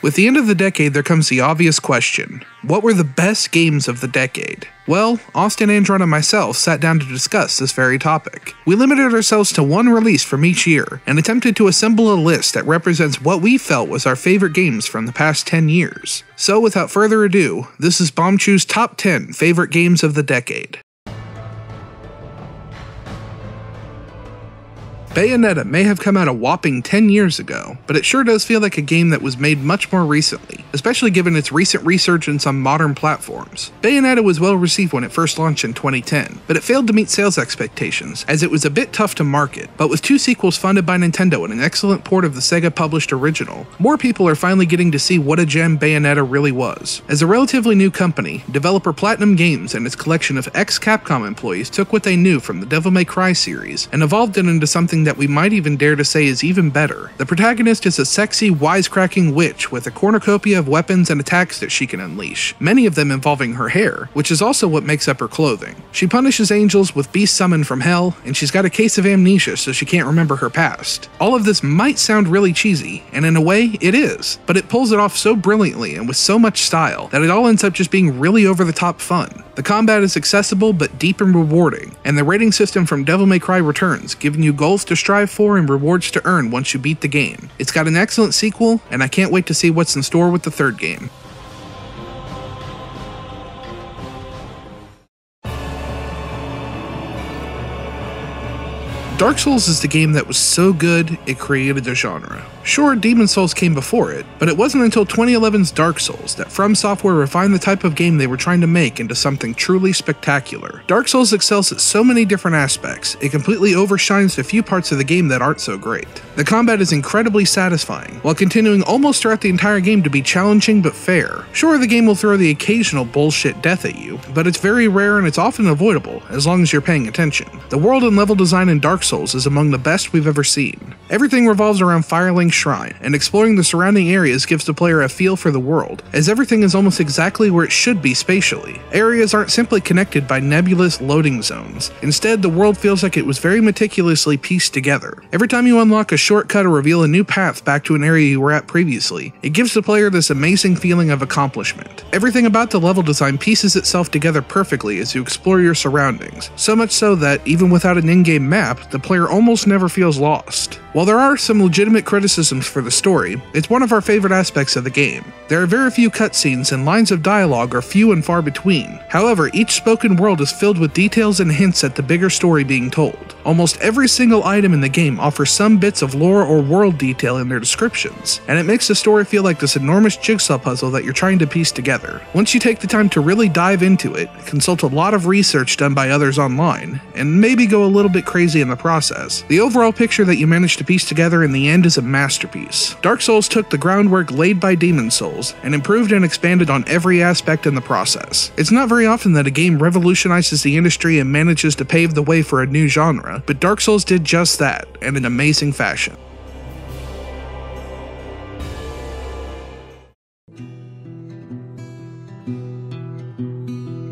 With the end of the decade, there comes the obvious question. What were the best games of the decade? Well, Austin Andron and myself sat down to discuss this very topic. We limited ourselves to one release from each year, and attempted to assemble a list that represents what we felt was our favorite games from the past 10 years. So without further ado, this is Bombchoo's Top 10 Favorite Games of the Decade. Bayonetta may have come out a whopping 10 years ago, but it sure does feel like a game that was made much more recently, especially given its recent resurgence on modern platforms. Bayonetta was well received when it first launched in 2010, but it failed to meet sales expectations, as it was a bit tough to market. But with 2 sequels funded by Nintendo and an excellent port of the Sega-published original, more people are finally getting to see what a gem Bayonetta really was. As a relatively new company, developer Platinum Games and its collection of ex-Capcom employees took what they knew from the Devil May Cry series and evolved it into something that we might even dare to say is even better. The protagonist is a sexy, wisecracking witch with a cornucopia of weapons and attacks that she can unleash, many of them involving her hair, which is also what makes up her clothing. She punishes angels with beasts summoned from hell, and she's got a case of amnesia so she can't remember her past. All of this might sound really cheesy, and in a way, it is, but it pulls it off so brilliantly and with so much style that it all ends up just being really over-the-top fun. The combat is accessible but deep and rewarding, and the rating system from Devil May Cry returns, giving you goals to strive for and rewards to earn once you beat the game. It's got an excellent sequel, and I can't wait to see what's in store with the third game. Dark Souls is the game that was so good, it created a genre. Sure, Demon's Souls came before it, but it wasn't until 2011's Dark Souls that From Software refined the type of game they were trying to make into something truly spectacular. Dark Souls excels at so many different aspects, it completely overshines the few parts of the game that aren't so great. The combat is incredibly satisfying, while continuing almost throughout the entire game to be challenging but fair. Sure, the game will throw the occasional bullshit death at you, but it's very rare and it's often avoidable, as long as you're paying attention. The world and level design in Dark Souls is among the best we've ever seen. Everything revolves around Firelink Shrine, and exploring the surrounding areas gives the player a feel for the world, as everything is almost exactly where it should be spatially. Areas aren't simply connected by nebulous loading zones. Instead, the world feels like it was very meticulously pieced together. Every time you unlock a shortcut or reveal a new path back to an area you were at previously, it gives the player this amazing feeling of accomplishment. Everything about the level design pieces itself together perfectly as you explore your surroundings, so much so that, even without an in-game map, the player almost never feels lost. While there are some legitimate criticisms for the story, it's one of our favorite aspects of the game. There are very few cutscenes and lines of dialogue are few and far between. However, each spoken world is filled with details and hints at the bigger story being told. Almost every single item in the game offers some bits of lore or world detail in their descriptions, and it makes the story feel like this enormous jigsaw puzzle that you're trying to piece together. Once you take the time to really dive into it, consult a lot of research done by others online, and maybe go a little bit crazy in the process, the overall picture that you manage to piece together in the end is a masterpiece. Dark Souls took the groundwork laid by Demon's Souls and improved and expanded on every aspect in the process. It's not very often that a game revolutionizes the industry and manages to pave the way for a new genre, but Dark Souls did just that, in an amazing fashion.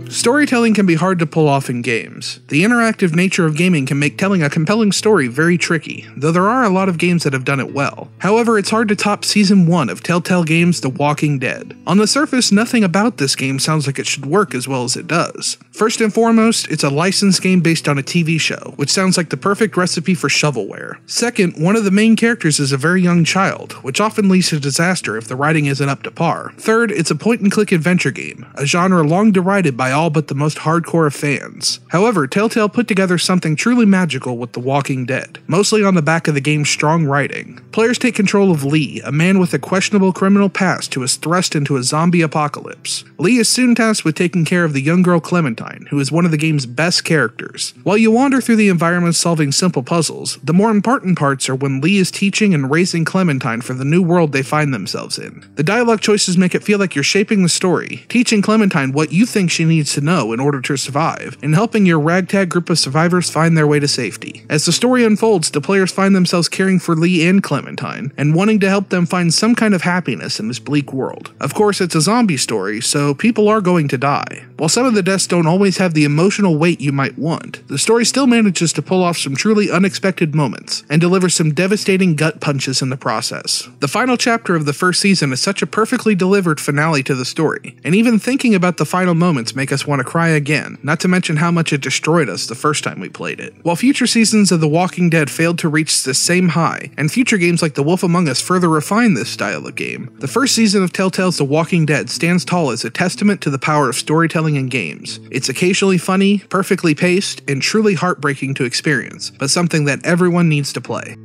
Storytelling can be hard to pull off in games. The interactive nature of gaming can make telling a compelling story very tricky, though there are a lot of games that have done it well. However, it's hard to top Season 1 of Telltale Games' The Walking Dead. On the surface, nothing about this game sounds like it should work as well as it does. First and foremost, it's a licensed game based on a TV show, which sounds like the perfect recipe for shovelware. Second, one of the main characters is a very young child, which often leads to disaster if the writing isn't up to par. Third, it's a point-and-click adventure game, a genre long derided by all but the most hardcore of fans. However, Telltale put together something truly magical with The Walking Dead, mostly on the back of the game's strong writing. Players take control of Lee, a man with a questionable criminal past who is thrust into a zombie apocalypse. Lee is soon tasked with taking care of the young girl Clementine, who is one of the game's best characters. While you wander through the environment solving simple puzzles, the more important parts are when Lee is teaching and raising Clementine for the new world they find themselves in. The dialogue choices make it feel like you're shaping the story, teaching Clementine what you think she needs to know in order to survive, and helping your ragtag group of survivors find their way to safety. As the story unfolds, the players find themselves caring for Lee and Clementine, and wanting to help them find some kind of happiness in this bleak world. Of course, it's a zombie story, so people are going to die. While some of the deaths don't always have the emotional weight you might want, the story still manages to pull off some truly unexpected moments, and deliver some devastating gut punches in the process. The final chapter of the first season is such a perfectly delivered finale to the story, and even thinking about the final moments make us want to cry again, not to mention how much it destroyed us the first time we played it. While future seasons of The Walking Dead failed to reach this same high, and future games like The Wolf Among Us further refine this style of game, the first season of Telltale's The Walking Dead stands tall as a testament to the power of storytelling in games. It's occasionally funny, perfectly paced, and truly heartbreaking to experience, but something that everyone needs to play.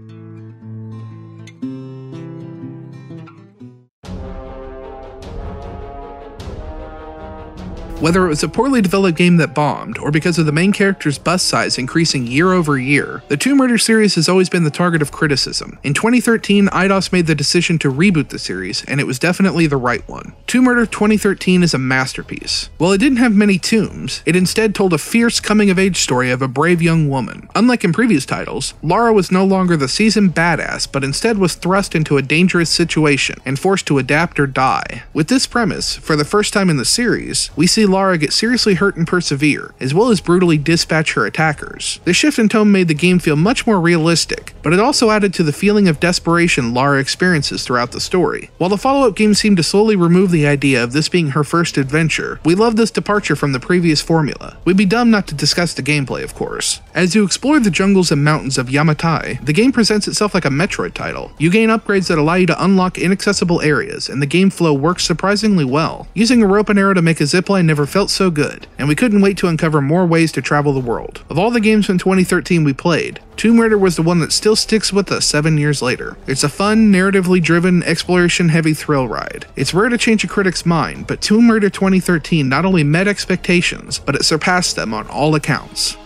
Whether it was a poorly developed game that bombed, or because of the main character's bust size increasing year over year, the Tomb Raider series has always been the target of criticism. In 2013, Eidos made the decision to reboot the series, and it was definitely the right one. Tomb Raider 2013 is a masterpiece. While it didn't have many tombs, it instead told a fierce coming-of-age story of a brave young woman. Unlike in previous titles, Lara was no longer the seasoned badass, but instead was thrust into a dangerous situation and forced to adapt or die. With this premise, for the first time in the series, we see Lara get seriously hurt and persevere, as well as brutally dispatch her attackers. The shift in tone made the game feel much more realistic, but it also added to the feeling of desperation Lara experiences throughout the story. While the follow-up game seemed to slowly remove the idea of this being her first adventure, we love this departure from the previous formula. We'd be dumb not to discuss the gameplay, of course. As you explore the jungles and mountains of Yamatai, the game presents itself like a Metroid title. You gain upgrades that allow you to unlock inaccessible areas, and the game flow works surprisingly well. Using a rope and arrow to make a zipline never felt so good, and we couldn't wait to uncover more ways to travel the world. Of all the games from 2013 we played, Tomb Raider was the one that still sticks with us 7 years later. It's a fun, narratively driven, exploration-heavy thrill ride. It's rare to change a critic's mind, but Tomb Raider 2013 not only met expectations, but it surpassed them on all accounts.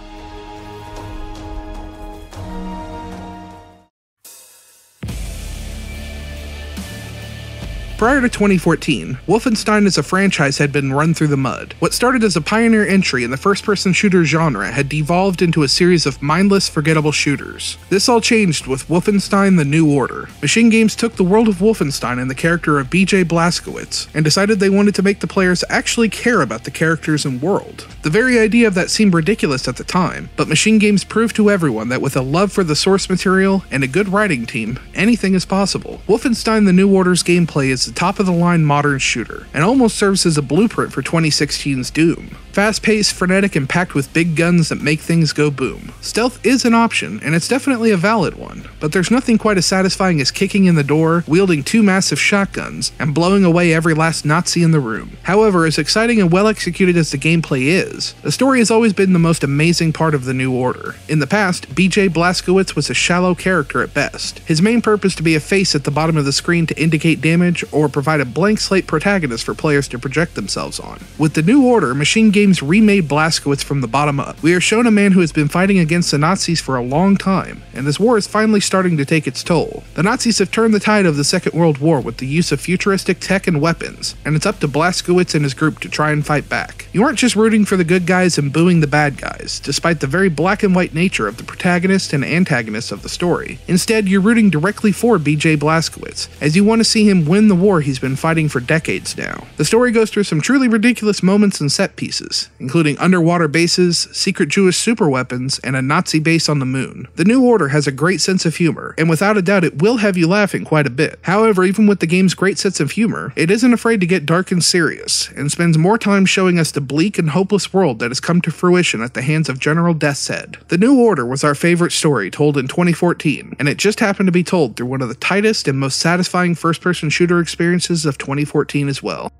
Prior to 2014, Wolfenstein as a franchise had been run through the mud. What started as a pioneer entry in the first-person shooter genre had devolved into a series of mindless, forgettable shooters. This all changed with Wolfenstein: The New Order. Machine Games took the world of Wolfenstein and the character of BJ Blazkowicz, and decided they wanted to make the players actually care about the characters and world. The very idea of that seemed ridiculous at the time, but Machine Games proved to everyone that with a love for the source material and a good writing team, anything is possible. Wolfenstein: The New Order's gameplay is the top-of-the-line modern shooter, and almost serves as a blueprint for 2016's Doom. Fast-paced, frenetic, and packed with big guns that make things go boom. Stealth is an option, and it's definitely a valid one, but there's nothing quite as satisfying as kicking in the door, wielding 2 massive shotguns, and blowing away every last Nazi in the room. However, as exciting and well-executed as the gameplay is, the story has always been the most amazing part of The New Order. In the past, BJ Blazkowicz was a shallow character at best. His main purpose to be a face at the bottom of the screen to indicate damage or provide a blank slate protagonist for players to project themselves on. With The New Order, Machine Games remade Blazkowicz from the bottom up. We are shown a man who has been fighting against the Nazis for a long time, and this war is finally starting to take its toll. The Nazis have turned the tide of the Second World War with the use of futuristic tech and weapons, and it's up to Blazkowicz and his group to try and fight back. You aren't just rooting for the good guys and booing the bad guys, despite the very black and white nature of the protagonist and antagonist of the story. Instead, you're rooting directly for BJ Blazkowicz, as you want to see him win the war he's been fighting for decades now. The story goes through some truly ridiculous moments and set pieces, including underwater bases, secret Jewish superweapons, and a Nazi base on the moon. The New Order has a great sense of humor, and without a doubt it will have you laughing quite a bit. However, even with the game's great sense of humor, it isn't afraid to get dark and serious, and spends more time showing us the bleak and hopeless world that has come to fruition at the hands of General Death's Head. The New Order was our favorite story told in 2014, and it just happened to be told through one of the tightest and most satisfying first-person shooter experiences of 2014 as well.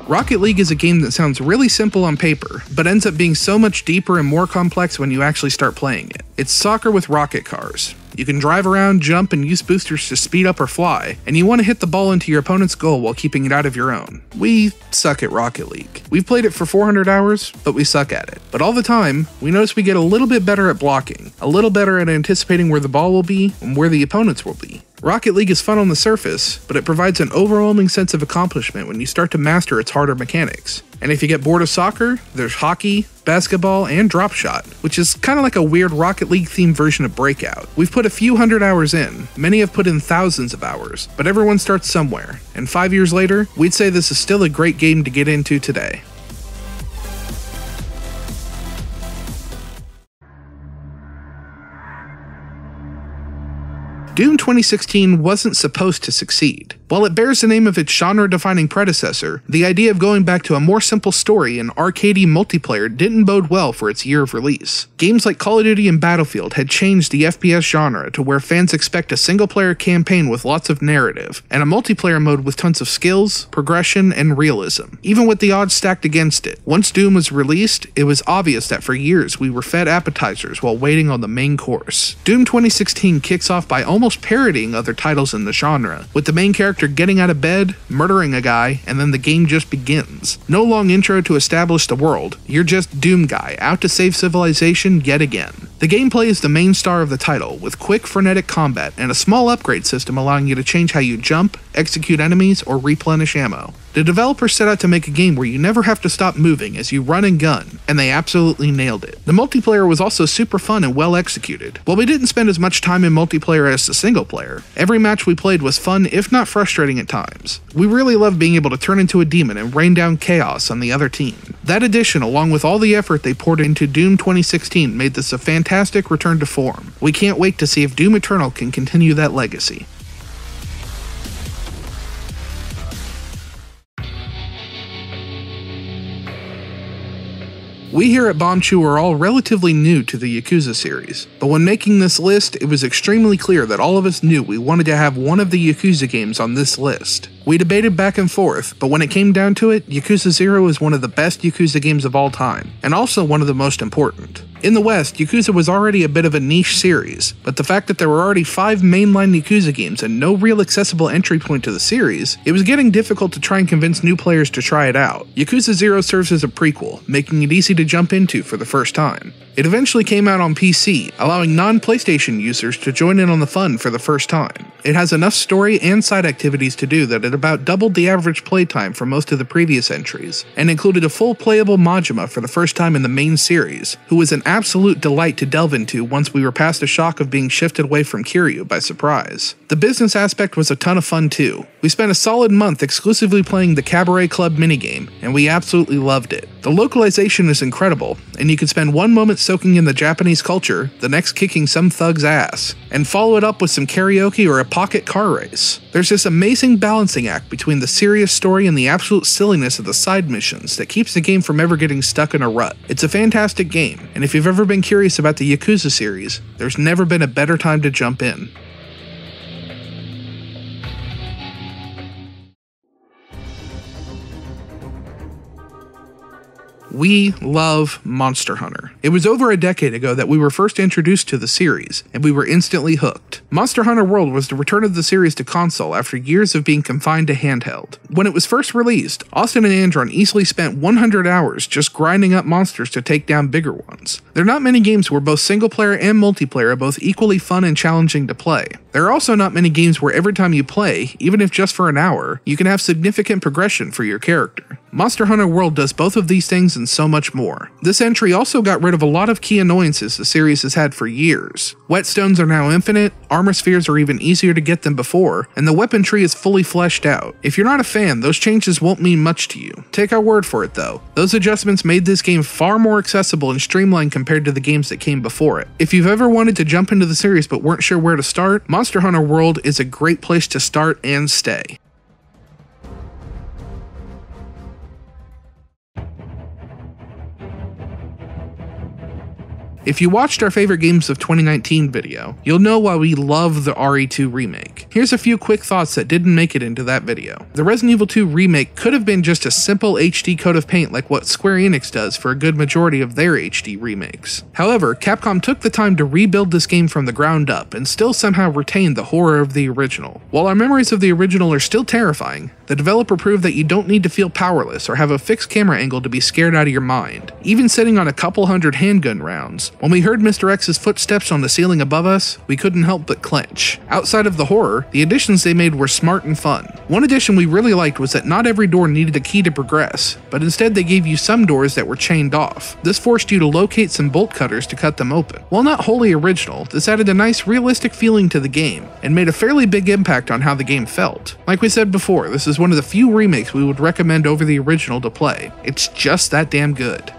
Rocket League is a game that sounds really simple on paper, but ends up being so much deeper and more complex when you actually start playing it. It's soccer with rocket cars. You can drive around, jump, and use boosters to speed up or fly, and you want to hit the ball into your opponent's goal while keeping it out of your own. We suck at Rocket League. We've played it for 400 hours, but we suck at it. But all the time, we notice we get a little bit better at blocking, a little better at anticipating where the ball will be and where the opponents will be. Rocket League is fun on the surface, but it provides an overwhelming sense of accomplishment when you start to master its harder mechanics. And if you get bored of soccer, there's hockey, basketball, and drop shot, which is kind of like a weird Rocket League themed version of Breakout. We've put a few hundred hours in, many have put in thousands of hours, but everyone starts somewhere, and 5 years later, we'd say this is still a great game to get into today. Doom 2016 wasn't supposed to succeed. While it bears the name of its genre-defining predecessor, the idea of going back to a more simple story and arcadey multiplayer didn't bode well for its year of release. Games like Call of Duty and Battlefield had changed the FPS genre to where fans expect a single-player campaign with lots of narrative, and a multiplayer mode with tons of skills, progression, and realism. Even with the odds stacked against it, once Doom was released, it was obvious that for years we were fed appetizers while waiting on the main course. Doom 2016 kicks off by almost parodying other titles in the genre, with the main character getting out of bed, murdering a guy, and then the game just begins. No long intro to establish the world, you're just Doom Guy, out to save civilization yet again. The gameplay is the main star of the title, with quick frenetic combat and a small upgrade system allowing you to change how you jump, execute enemies, or replenish ammo. The developers set out to make a game where you never have to stop moving as you run and gun, and they absolutely nailed it. The multiplayer was also super fun and well executed. While we didn't spend as much time in multiplayer as the single player, every match we played was fun if not frustrating at times. We really loved being able to turn into a demon and rain down chaos on the other team. That addition, along with all the effort they poured into Doom 2016, made this a fantastic return to form. We can't wait to see if Doom Eternal can continue that legacy. We here at Bombchew are all relatively new to the Yakuza series, but when making this list, it was extremely clear that all of us knew we wanted to have one of the Yakuza games on this list. We debated back and forth, but when it came down to it, Yakuza 0 is one of the best Yakuza games of all time, and also one of the most important. In the West, Yakuza was already a bit of a niche series, but the fact that there were already 5 mainline Yakuza games and no real accessible entry point to the series, it was getting difficult to try and convince new players to try it out. Yakuza 0 serves as a prequel, making it easy to jump into for the first time. It eventually came out on PC, allowing non-PlayStation users to join in on the fun for the first time. It has enough story and side activities to do that it about doubled the average playtime for most of the previous entries, and included a full playable Majima for the first time in the main series, who was an absolute delight to delve into once we were past the shock of being shifted away from Kiryu by surprise. The business aspect was a ton of fun too. We spent a solid month exclusively playing the Cabaret Club minigame, and we absolutely loved it. The localization is incredible, and you can spend one moment soaking in the Japanese culture, the next kicking some thug's ass, and follow it up with some karaoke or a pocket car race. There's this amazing balancing act between the serious story and the absolute silliness of the side missions that keeps the game from ever getting stuck in a rut. It's a fantastic game, and if you've ever been curious about the Yakuza series, there's never been a better time to jump in. We love Monster Hunter. It was over a decade ago that we were first introduced to the series, and we were instantly hooked. Monster Hunter World was the return of the series to console after years of being confined to handheld. When it was first released, Austin and Andron easily spent 100 hours just grinding up monsters to take down bigger ones. There are not many games where both single player and multiplayer are both equally fun and challenging to play. There are also not many games where every time you play, even if just for an hour, you can have significant progression for your character. Monster Hunter World does both of these things and so much more. This entry also got rid of a lot of key annoyances the series has had for years. Whetstones are now infinite, armor spheres are even easier to get than before, and the weapon tree is fully fleshed out. If you're not a fan, those changes won't mean much to you. Take our word for it though. Those adjustments made this game far more accessible and streamlined compared to the games that came before it. If you've ever wanted to jump into the series but weren't sure where to start, Monster Hunter World is a great place to start and stay. If you watched our favorite games of 2019 video, you'll know why we love the RE2 remake. Here's a few quick thoughts that didn't make it into that video. The Resident Evil 2 remake could have been just a simple HD coat of paint like what Square Enix does for a good majority of their HD remakes. However, Capcom took the time to rebuild this game from the ground up and still somehow retain the horror of the original. While our memories of the original are still terrifying, The developer proved that you don't need to feel powerless or have a fixed camera angle to be scared out of your mind. Even sitting on a couple hundred handgun rounds, when we heard Mr. X's footsteps on the ceiling above us, we couldn't help but clench. Outside of the horror, the additions they made were smart and fun. One addition we really liked was that not every door needed a key to progress, but instead they gave you some doors that were chained off. This forced you to locate some bolt cutters to cut them open. While not wholly original, this added a nice realistic feeling to the game, and made a fairly big impact on how the game felt. Like we said before, this is one of the few remakes we would recommend over the original to play. It's just that damn good.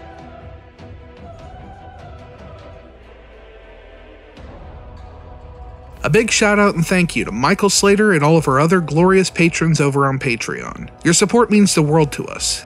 A big shout out and thank you to Michael Slater and all of our other glorious patrons over on Patreon. Your support means the world to us.